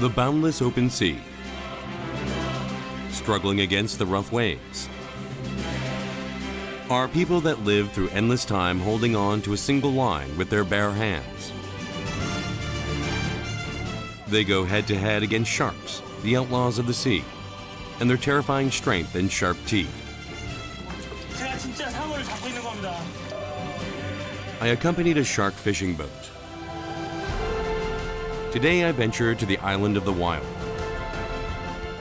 The boundless open sea, struggling against the rough waves, are people that live through endless time holding on to a single line with their bare hands. They go head-to-head against sharks, the outlaws of the sea, and their terrifying strength and sharp teeth. I accompanied a shark fishing boat. Today I venture to the island of the wild,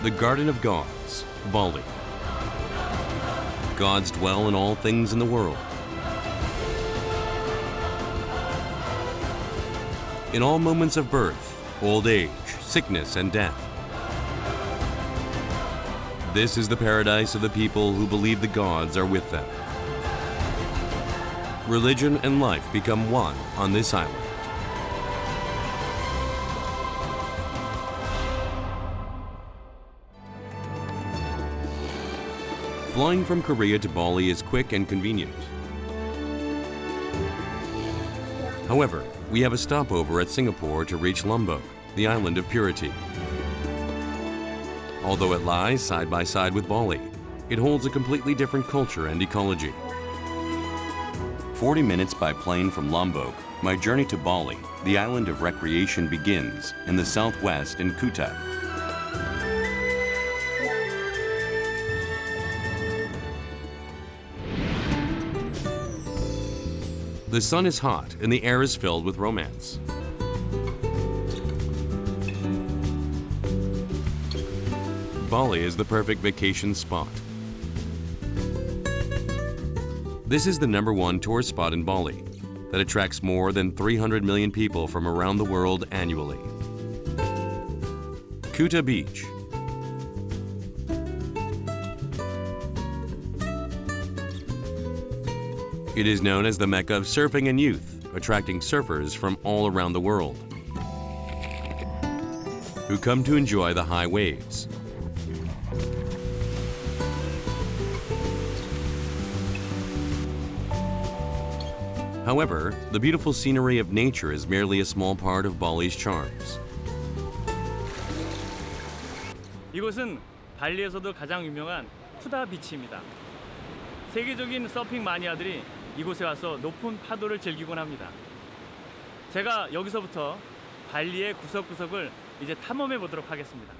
the Garden of Gods, Bali. Gods dwell in all things in the world. In all moments of birth, old age, sickness, and death. This is the paradise of the people who believe the gods are with them. Religion and life become one on this island. Flying from Korea to Bali is quick and convenient. However, we have a stopover at Singapore to reach Lombok, the island of purity. Although it lies side by side with Bali, it holds a completely different culture and ecology. 40 minutes by plane from Lombok, my journey to Bali, the island of recreation, begins in the southwest in Kuta. The sun is hot and the air is filled with romance. Bali is the perfect vacation spot. This is the #1 tourist spot in Bali that attracts more than 300 million people from around the world annually. Kuta Beach. It is known as the Mecca of surfing and youth, attracting surfers from all around the world who come to enjoy the high waves. However, the beautiful scenery of nature is merely a small part of Bali's charms. 이곳은 발리에서도 가장 유명한 쿠다 비치입니다. 세계적인 서핑 마니아들이 이곳에 와서 높은 파도를 즐기곤 합니다. 제가 여기서부터 발리의 구석구석을 이제 탐험해 보도록 하겠습니다.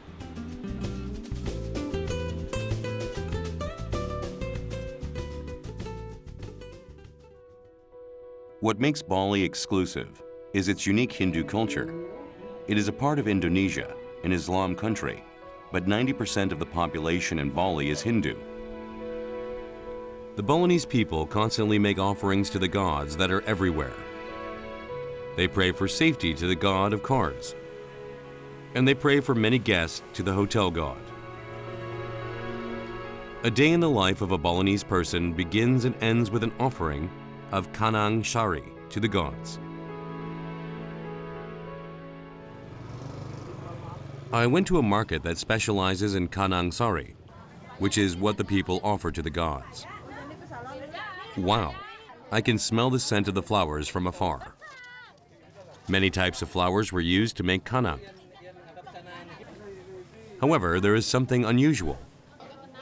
What makes Bali exclusive is its unique Hindu culture. It is a part of Indonesia, an Islam country, but 90% of the population in Bali is Hindu. The Balinese people constantly make offerings to the gods that are everywhere. They pray for safety to the god of cars, and they pray for many guests to the hotel god. A day in the life of a Balinese person begins and ends with an offering of kanang sari to the gods. I went to a market that specializes in kanang sari, which is what the people offer to the gods. Wow, I can smell the scent of the flowers from afar. Many types of flowers were used to make kanang. However, there is something unusual.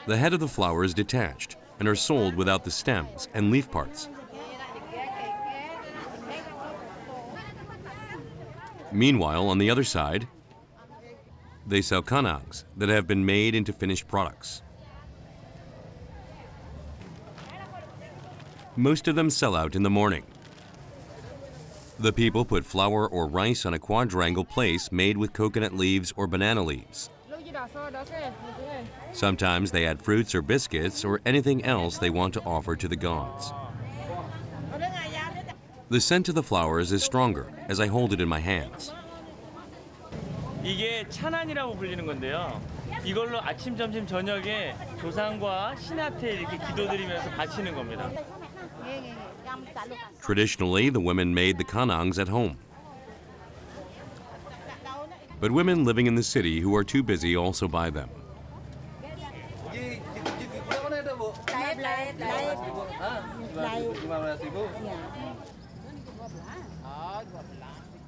The head of the flower is detached and are sold without the stems and leaf parts. Meanwhile, on the other side, they sell kanangs that have been made into finished products. Most of them sell out in the morning. The people put flour or rice on a quadrangle place made with coconut leaves or banana leaves. Sometimes they add fruits or biscuits or anything else they want to offer to the gods. The scent of the flowers is stronger as I hold it in my hands. 이게 찬안이라고 불리는 건데요. 이걸로 아침, 점심, 저녁에 조상과 신한테 이렇게 기도드리면서 바치는 겁니다. Traditionally, the women made the kanangs at home. But women living in the city who are too busy also buy them.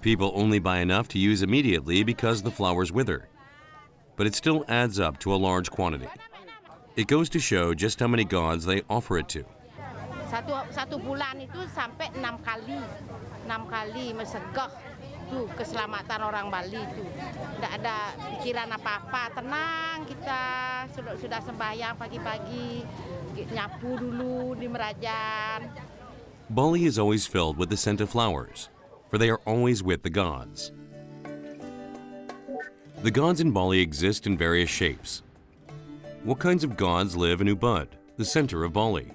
People only buy enough to use immediately because the flowers wither, but it still adds up to a large quantity. It goes to show just how many gods they offer it to. Satu bulan itu sampai 6 kali mesegah tuh keselamatan orang Bali itu. Tidak ada pikiran apa-apa, tenang kita sudah sembahyang pagi-pagi, nyapu dulu di Merajan. Bali is always filled with the scent of flowers, for they are always with the gods. The gods in Bali exist in various shapes. What kinds of gods live in Ubud, the center of Bali?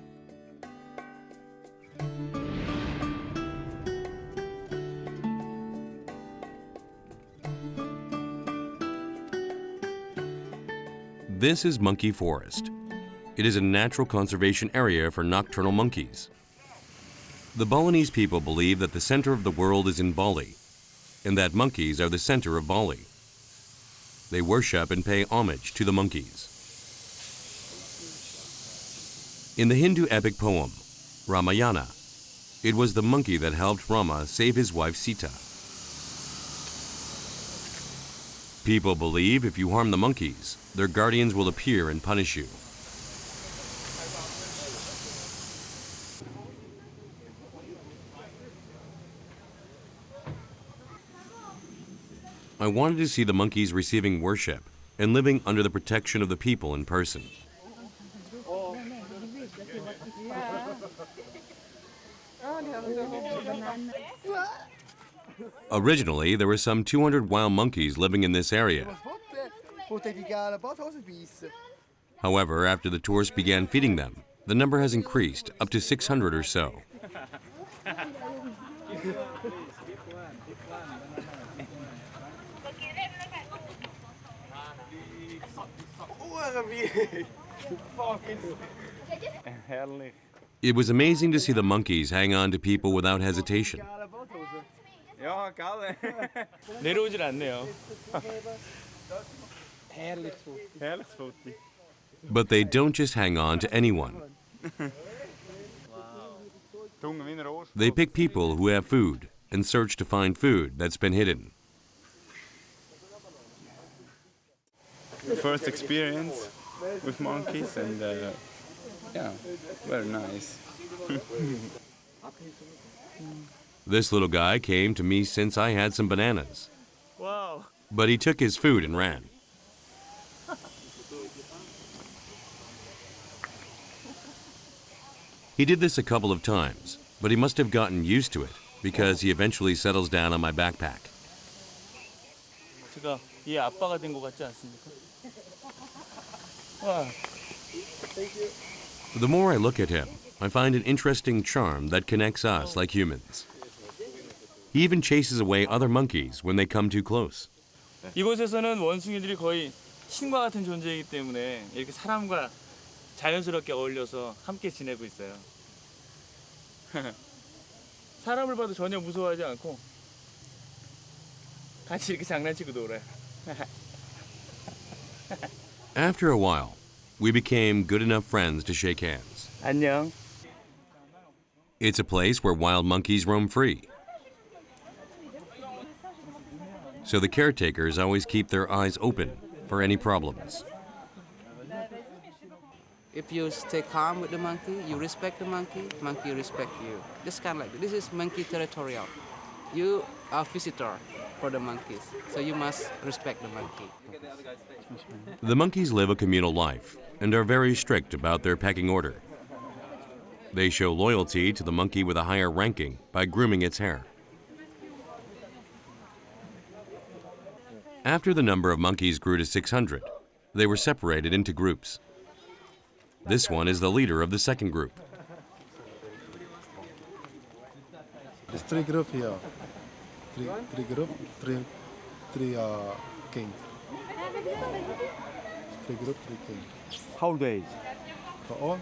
This is Monkey Forest. It is a natural conservation area for nocturnal monkeys. The Balinese people believe that the center of the world is in Bali, and that monkeys are the center of Bali. They worship and pay homage to the monkeys. In the Hindu epic poem, Ramayana, it was the monkey that helped Rama save his wife Sita. People believe if you harm the monkeys, their guardians will appear and punish you. I wanted to see the monkeys receiving worship and living under the protection of the people in person. Originally, there were some 200 wild monkeys living in this area. However, after the tourists began feeding them, the number has increased up to 600 or so. It was amazing to see the monkeys hang on to people without hesitation. 내려오질 않네요. But they don't just hang on to anyone. They pick people who have food and search to find food that's been hidden. First experience with monkeys, and yeah, very nice. This little guy came to me since I had some bananas. Wow. But he took his food and ran. He did this a couple of times, but he must have gotten used to it because he eventually settles down on my backpack. 제가 얘 아빠가 된 것 같지 않습니까? 와. The more I look at him, I find an interesting charm that connects us like humans. He even chases away other monkeys when they come too close. 이곳에서는 원숭이들이 거의 신과 같은 존재이기 때문에 이렇게 사람과 자연스럽게 어울려서 함께 지내고 있어요. 사람을 봐도 전혀 무서워하지 않고 같이 이렇게 장난치고 놀아요. After a while, we became good enough friends to shake hands. 안녕. It's a place where wild monkeys roam free. So the caretakers always keep their eyes open for any problems. If you stay calm with the monkey, you respect the monkey respect you. Just kind of like this is monkey territorial. You are a visitor for the monkeys, so you must respect the monkey. The monkeys live a communal life and are very strict about their pecking order. They show loyalty to the monkey with a higher ranking by grooming its hair. After the number of monkeys grew to 600, they were separated into groups. This one is the leader of the second group. There's three groups here. Three groups, three king. Three groups, three king. How old age? For all,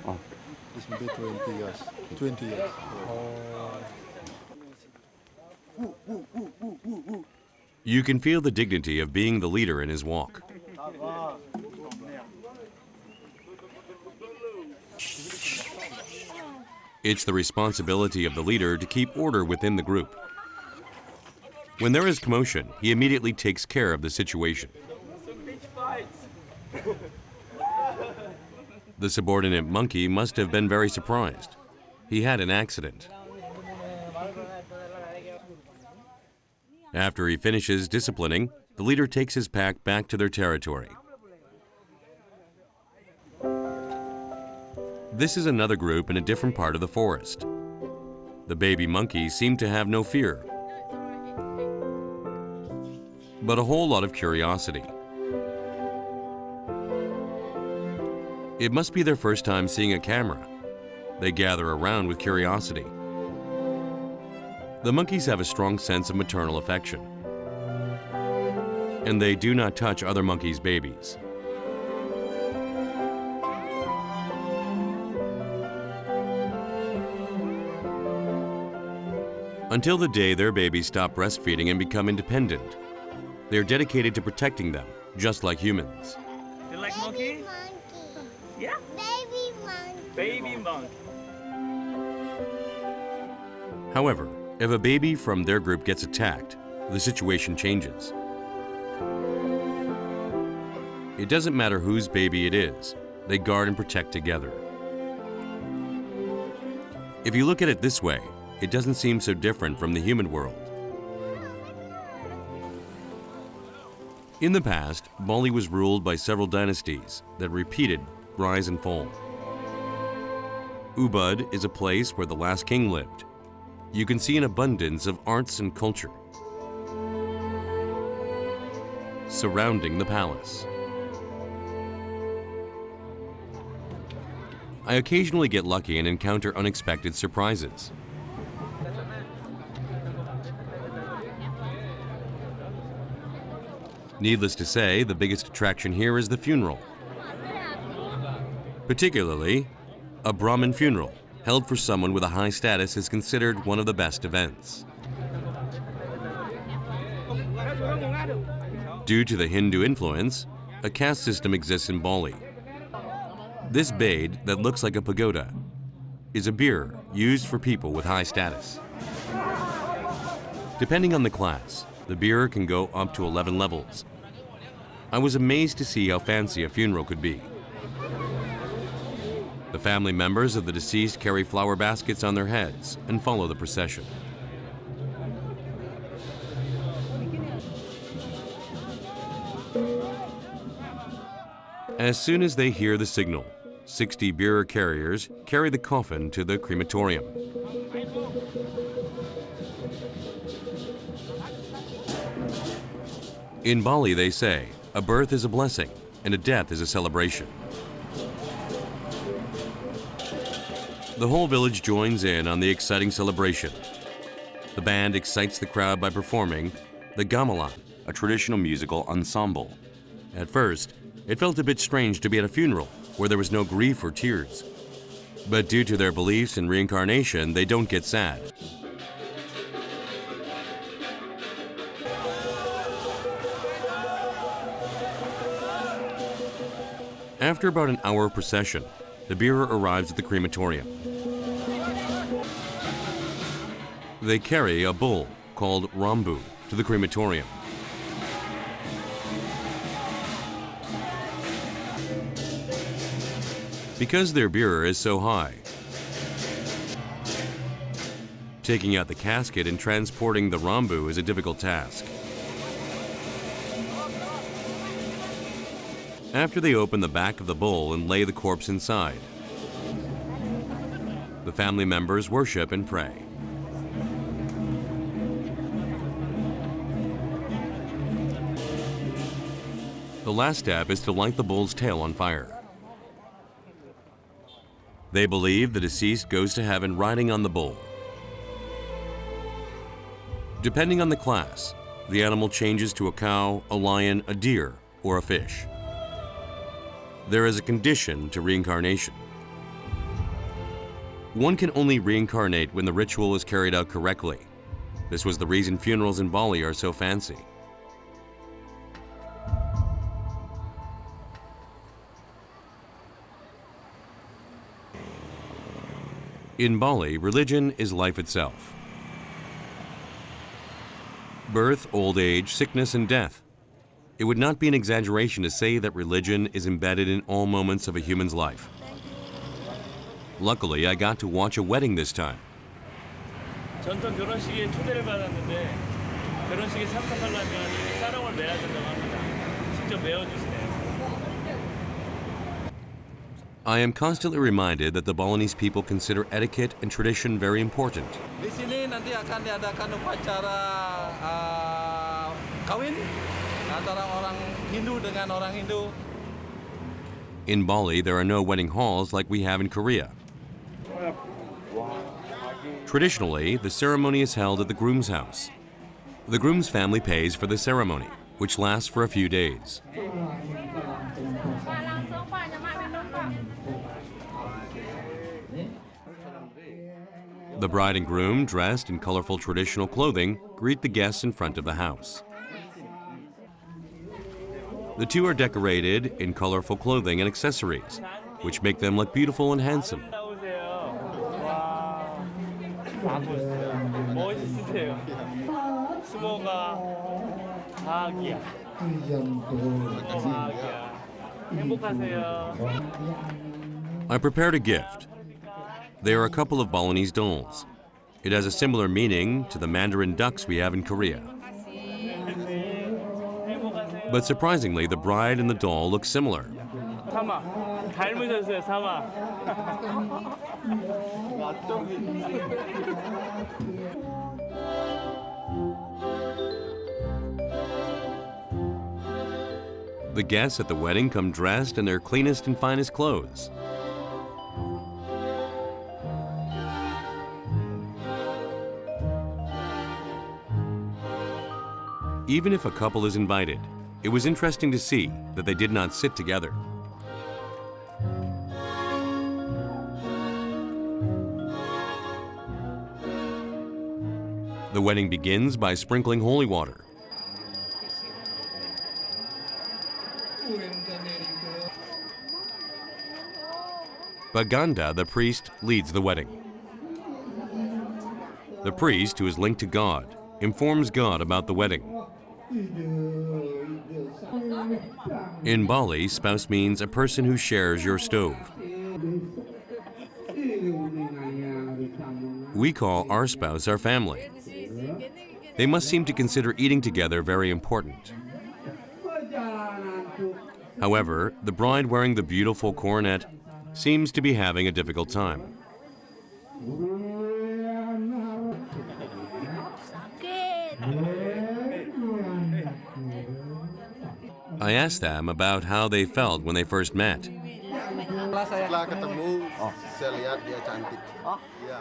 this will be 20 years. 20 years. You can feel the dignity of being the leader in his walk. It's the responsibility of the leader to keep order within the group. When there is commotion, he immediately takes care of the situation. The subordinate monkey must have been very surprised. He had an accident. After he finishes disciplining, the leader takes his pack back to their territory. This is another group in a different part of the forest. The baby monkeys seem to have no fear, but a whole lot of curiosity. It must be their first time seeing a camera. They gather around with curiosity. The monkeys have a strong sense of maternal affection, and they do not touch other monkeys' babies. Until the day their babies stop breastfeeding and become independent. They are dedicated to protecting them, just like humans. You like monkey? Yeah? Baby monkey. Baby monkey. However, if a baby from their group gets attacked, the situation changes. It doesn't matter whose baby it is, they guard and protect together. If you look at it this way, it doesn't seem so different from the human world. In the past, Bali was ruled by several dynasties that repeated rise and fall. Ubud is a place where the last king lived. You can see an abundance of arts and culture surrounding the palace. I occasionally get lucky and encounter unexpected surprises. Needless to say, the biggest attraction here is the funeral. Particularly, a Brahmin funeral held for someone with a high status is considered one of the best events. Due to the Hindu influence, a caste system exists in Bali. This bade that looks like a pagoda is a beer used for people with high status. Depending on the class, the beer can go up to 11 levels. I was amazed to see how fancy a funeral could be. The family members of the deceased carry flower baskets on their heads and follow the procession. As soon as they hear the signal, 60 bearer carriers carry the coffin to the crematorium. In Bali, they say, a birth is a blessing and a death is a celebration. The whole village joins in on the exciting celebration. The band excites the crowd by performing the gamelan, a traditional musical ensemble. At first, it felt a bit strange to be at a funeral where there was no grief or tears. But due to their beliefs in reincarnation, they don't get sad. After about an hour of procession, the bearer arrives at the crematorium. They carry a bull called Rambu to the crematorium. Because their bearer is so high, taking out the casket and transporting the Rambu is a difficult task. After they open the back of the bull and lay the corpse inside, the family members worship and pray. The last step is to light the bull's tail on fire. They believe the deceased goes to heaven riding on the bull. Depending on the class, the animal changes to a cow, a lion, a deer, or a fish. There is a condition to reincarnation. One can only reincarnate when the ritual is carried out correctly. This was the reason funerals in Bali are so fancy. In Bali, religion is life itself. Birth, old age, sickness, and death. It would not be an exaggeration to say that religion is embedded in all moments of a human's life. Luckily, I got to watch a wedding this time. 전통 결혼식에 초대를 받았는데 결혼식에 참석하려면 사랑을 매야 된다고 합니다. 직접 매어주시네요. I am constantly reminded that the Balinese people consider etiquette and tradition very important. Di sini nanti akan diadakan upacara kawin antara orang Hindu dengan orang Hindu. In Bali, there are no wedding halls like we have in Korea. Traditionally, the ceremony is held at the groom's house. The groom's family pays for the ceremony, which lasts for a few days. The bride and groom, dressed in colorful traditional clothing, greet the guests in front of the house. The two are decorated in colorful clothing and accessories, which make them look beautiful and handsome. 멋있으세요. 수모가 과학이야. 과학이야. 행복하세요. I prepared a gift. They are a couple of Balinese dolls. It has a similar meaning to the mandarin ducks we have in Korea. But surprisingly, the bride and the doll look similar. 사마. 닮으셨어요, 사마. The guests at the wedding come dressed in their cleanest and finest clothes. Even if a couple is invited, it was interesting to see that they did not sit together. The wedding begins by sprinkling holy water. Baganda, the priest, leads the wedding. The priest, who is linked to God, informs God about the wedding. In Bali, spouse means a person who shares your stove. We call our spouse our family. They must seem to consider eating together very important. However, the bride wearing the beautiful coronet seems to be having a difficult time. I asked them about how they felt when they first met. Setelah ketemu, saya lihat dia cantik. Iya.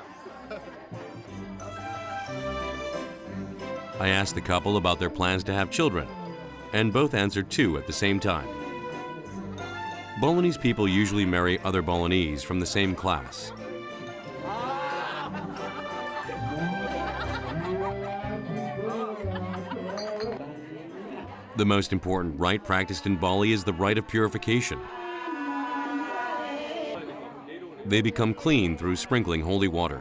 I asked the couple about their plans to have children, and both answered two at the same time. Balinese people usually marry other Balinese from the same class. The most important rite practiced in Bali is the rite of purification. They become clean through sprinkling holy water.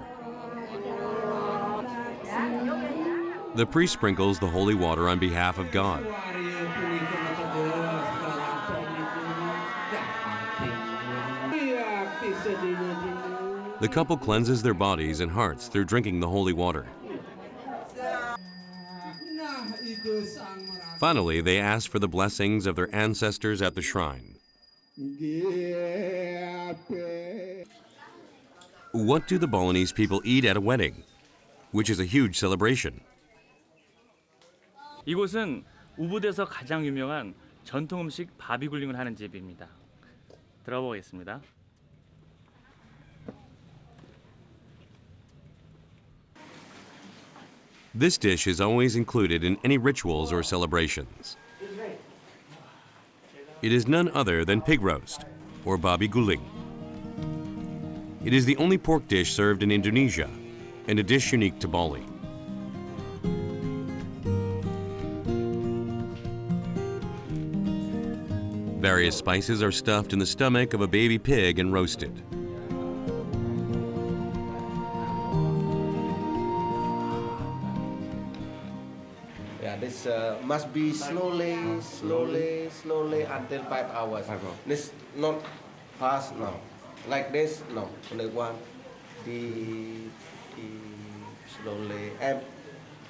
The priest sprinkles the holy water on behalf of God. The couple cleanses their bodies and hearts through drinking the holy water. Finally, they ask for the blessings of their ancestors at the shrine. What do the Balinese people eat at a wedding, which is a huge celebration? 이곳은 우붓에서 가장 유명한 전통 음식 바비굴링을 하는 집입니다. 들어보겠습니다. This dish is always included in any rituals or celebrations. It is none other than pig roast, or babi guling. It is the only pork dish served in Indonesia, and a dish unique to Bali. Various spices are stuffed in the stomach of a baby pig and roasted. Yeah, this must be slowly until 5 hours. This not fast now. Like this, no. Only one. The slowly. And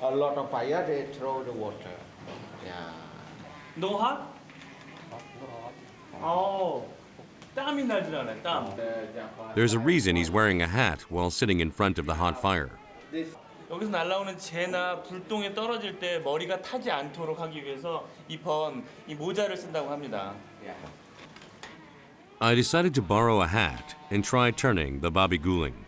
a lot of fire, they throw the water. Yeah. No hot? 어, 땀이 나질 않아요, 땀. There's a reason he's wearing a hat while sitting in front of the hot fire. 여기서 날아오는 재나 불똥이 떨어질 때 머리가 타지 않도록 하기 위해서 이 모자를 쓴다고 합니다. I decided to borrow a hat and try turning the babi guling.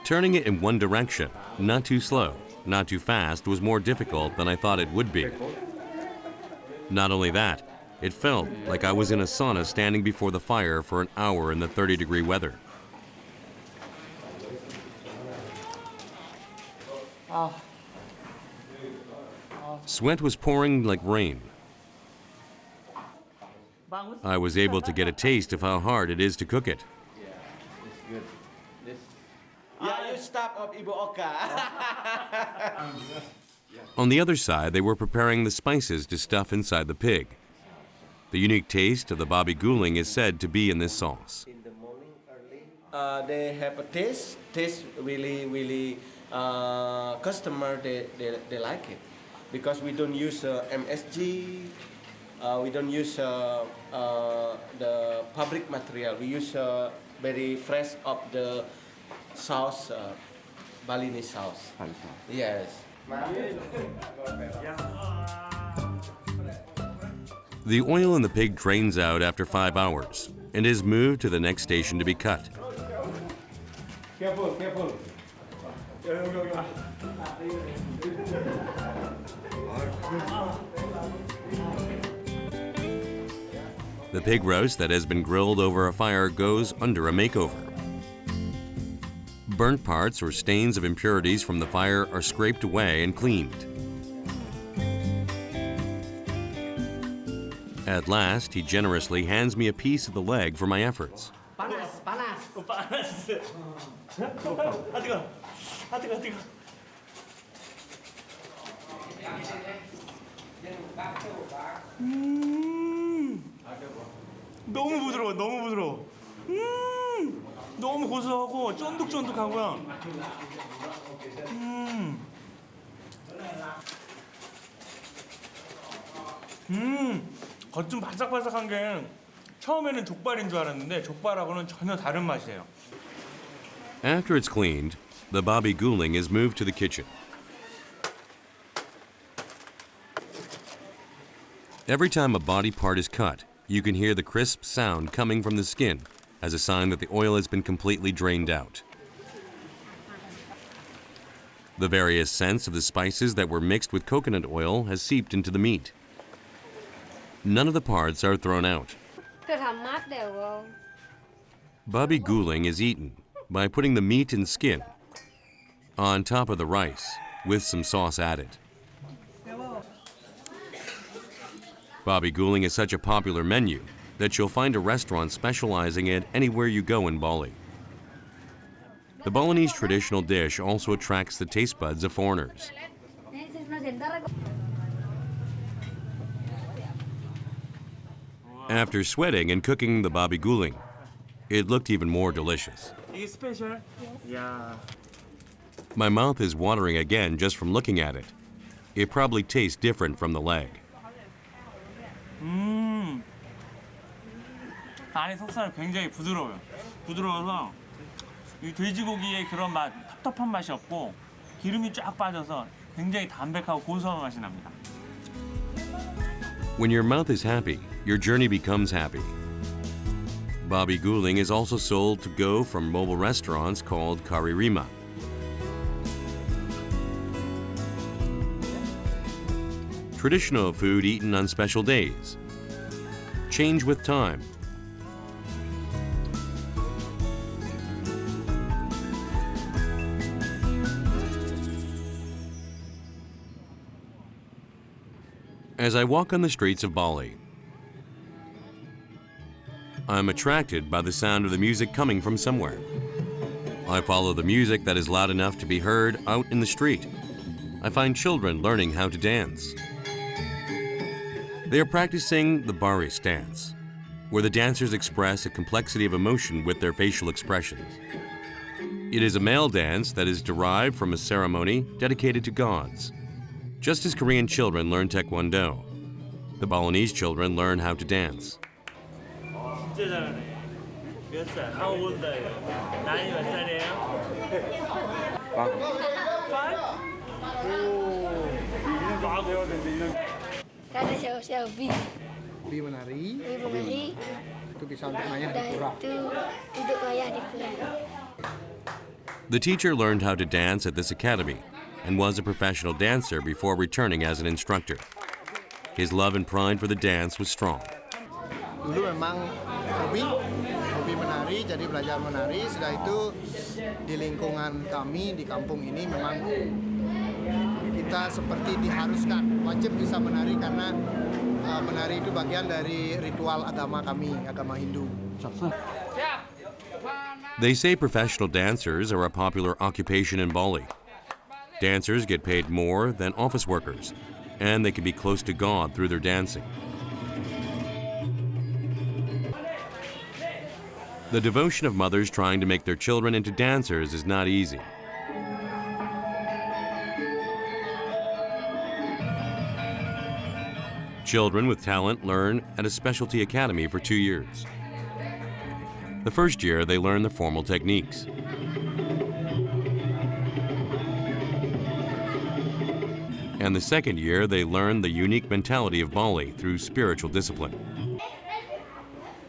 Turning it in one direction, not too slow, not too fast, was more difficult than I thought it would be. Not only that, it felt like I was in a sauna standing before the fire for an hour in the 30-degree weather. Sweat was pouring like rain. I was able to get a taste of how hard it is to cook it. Yeah, you stop of Ibu Oka. On the other side, they were preparing the spices to stuff inside the pig. The unique taste of the babi guling is said to be in this sauce. In the morning early, they have a taste really customer they like it, because we don't use MSG, we don't use the public material. We use very fresh of the sauce, Balinese sauce. Yes. The oil in the pig drains out after 5 hours and is moved to the next station to be cut. Careful. The pig roast that has been grilled over a fire goes under a makeover. Burnt parts or stains of impurities from the fire are scraped away and cleaned. At last, he generously hands me a piece of the leg for my efforts. 빠나스. 뜨거. 너무 부드러워. 너무 고소하고 쫀득쫀득하고요. 겉 좀 바삭바삭한 게 처음에는 족발인 줄 알았는데 족발하고는 전혀 다른 맛이에요. After it's cleaned, the babi guling is moved to the kitchen. Every time a body part is cut, you can hear the crisp sound coming from the skin as a sign that the oil has been completely drained out. The various scents of the spices that were mixed with coconut oil has seeped into the meat. None of the parts are thrown out. Babi guling is eaten by putting the meat and skin on top of the rice with some sauce added. Babi guling is such a popular menu that you'll find a restaurant specializing in it anywhere you go in Bali. The Balinese traditional dish also attracts the taste buds of foreigners. After sweating and cooking the babi guling, it looked even more delicious. 이게 스페셜? 야. My mouth is watering again just from looking at it. It probably tastes different from the leg. 안에 속살이 굉장히 부드러워요. 부드러워서 이 돼지고기의 그런 맛, 텁텁한 맛이 없고 기름이 쫙 빠져서 굉장히 담백하고 고소한 맛이 납니다. When your mouth is happy, your journey becomes happy. Babi guling is also sold to go from mobile restaurants called karirima. Traditional food eaten on special days. Change with time. As I walk on the streets of Bali, I'm attracted by the sound of the music coming from somewhere. I follow the music that is loud enough to be heard out in the street. I find children learning how to dance. They are practicing the Baris dance, where the dancers express a complexity of emotion with their facial expressions. It is a male dance that is derived from a ceremony dedicated to gods. Just as Korean children learn Taekwondo, the Balinese children learn how to dance. 진짜 잘하네. 몇 살? How old are you? 나이 몇 살이에요? Karena saya hobi menari, menari itu bisa untuk ngayah di dan pura. itu untuk ngayah di pura. The teacher learned how to dance at this academy and was a professional dancer before returning as an instructor. His love and pride for the dance was strong. Dulu memang hobi menari, jadi belajar menari. Setelah itu di lingkungan kami di kampung ini memang kita seperti diharuskan wajib bisa menari karena menari itu bagian dari ritual agama kami, agama Hindu. They say professional dancers are a popular occupation in Bali. Dancers get paid more than office workers, and they can be close to God through their dancing. The devotion of mothers trying to make their children into dancers is not easy. Children with talent learn at a specialty academy for 2 years. The first year, they learn the formal techniques. And the second year, they learn the unique mentality of Bali through spiritual discipline.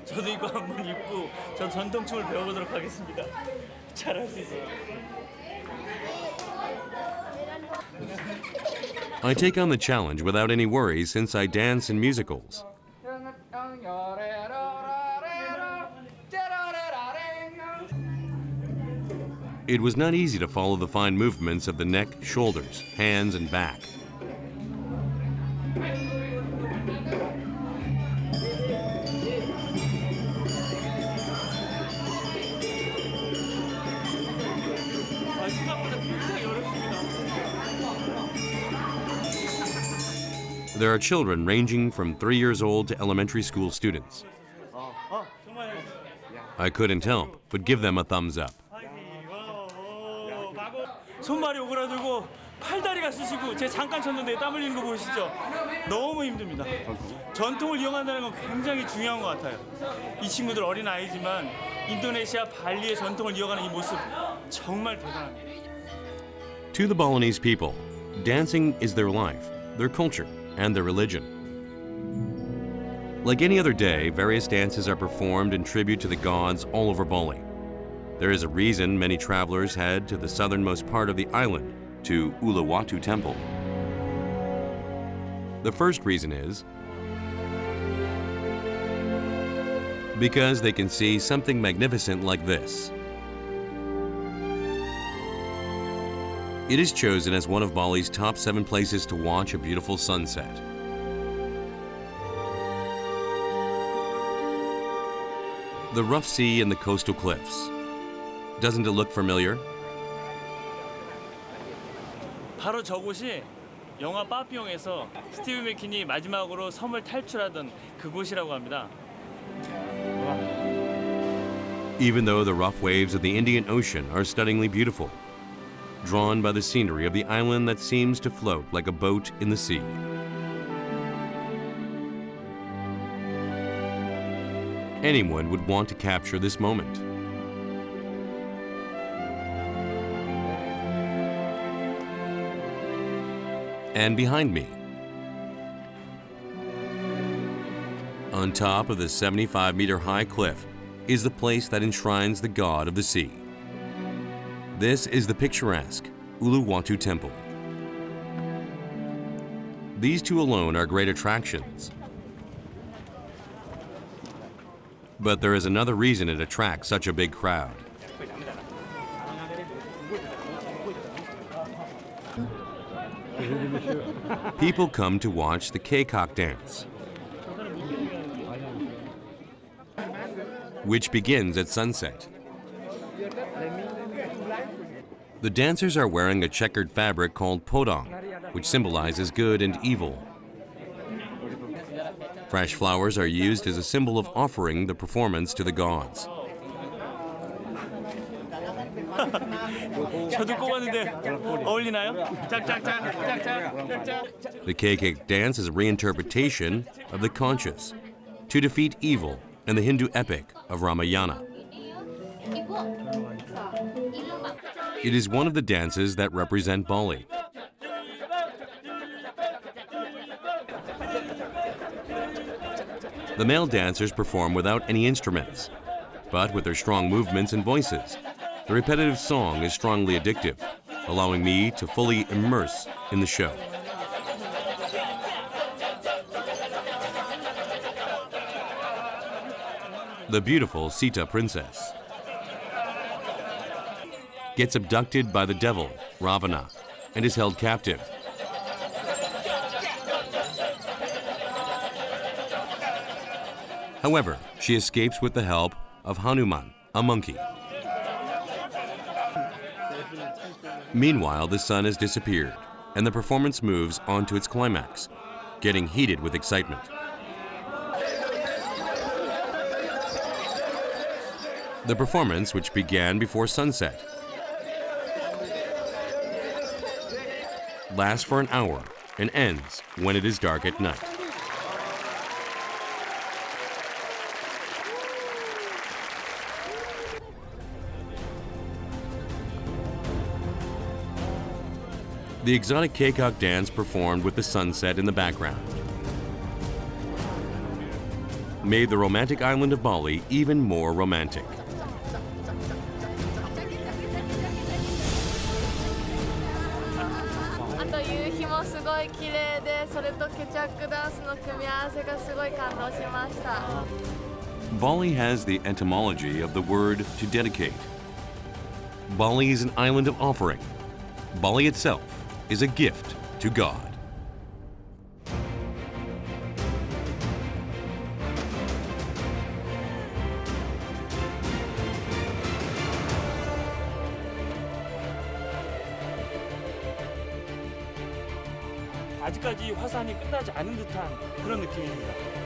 저도 이거 한번 입고 저 전통춤을 배워보도록 하겠습니다. 잘할 수 있어요. I take on the challenge without any worries since I dance in musicals. It was not easy to follow the fine movements of the neck, shoulders, hands, and back. There are children ranging from 3 years old to elementary school students. I couldn't help but give them a thumbs up. 손발이 오그라들고 팔다리가 쑤시고 제가 잠깐 쳤는데 땀 흘리는 거 보이시죠? 너무 힘듭니다. 전통을 이용한다는 건 굉장히 중요한 것 같아요. 이 친구들 어린 아이지만 인도네시아 발리의 전통을 이어가는 이 모습 정말 대단합니다. To the Balinese people, dancing is their life, their culture, and their religion. Like any other day, various dances are performed in tribute to the gods all over Bali. There is a reason many travelers head to the southernmost part of the island, to Uluwatu Temple. The first reason is because they can see something magnificent like this. It is chosen as one of Bali's top 7 places to watch a beautiful sunset. The rough sea and the coastal cliffs. Doesn't it look familiar? 바로 저곳이 영화 빠삐용에서 스티브 맥퀸이 마지막으로 섬을 탈출하던 그곳이라고 합니다. Even though the rough waves of the Indian Ocean are stunningly beautiful, drawn by the scenery of the island that seems to float like a boat in the sea. Anyone would want to capture this moment. And behind me, on top of the 75-meter-high cliff, is the place that enshrines the god of the sea. This is the picturesque Uluwatu Temple. These two alone are great attractions. But there is another reason it attracts such a big crowd. People come to watch the K-cock dance, which begins at sunset. The dancers are wearing a checkered fabric called podong, which symbolizes good and evil. Fresh flowers are used as a symbol of offering the performance to the gods. 저도 꼽았는데 어울리나요? 짝짝짝. The Kekek dance is a reinterpretation of the conscious to defeat evil in the Hindu epic of Ramayana. It is one of the dances that represent Bali. The male dancers perform without any instruments, but with their strong movements and voices. The repetitive song is strongly addictive, allowing me to fully immerse in the show. The beautiful Sita princess gets abducted by the devil, Ravana, and is held captive. However, she escapes with the help of Hanuman, a monkey. Meanwhile, the sun has disappeared, and the performance moves on to its climax, getting heated with excitement. The performance, which began before sunset, lasts for an hour and ends when it is dark at night. The exotic Kekok dance performed with the sunset in the background made the romantic island of Bali even more romantic. Bali has the etymology of the word to dedicate. Bali is an island of offering. Bali itself is a gift to God. 아직까지 화산이 끝나지 않은 듯한 그런 느낌입니다.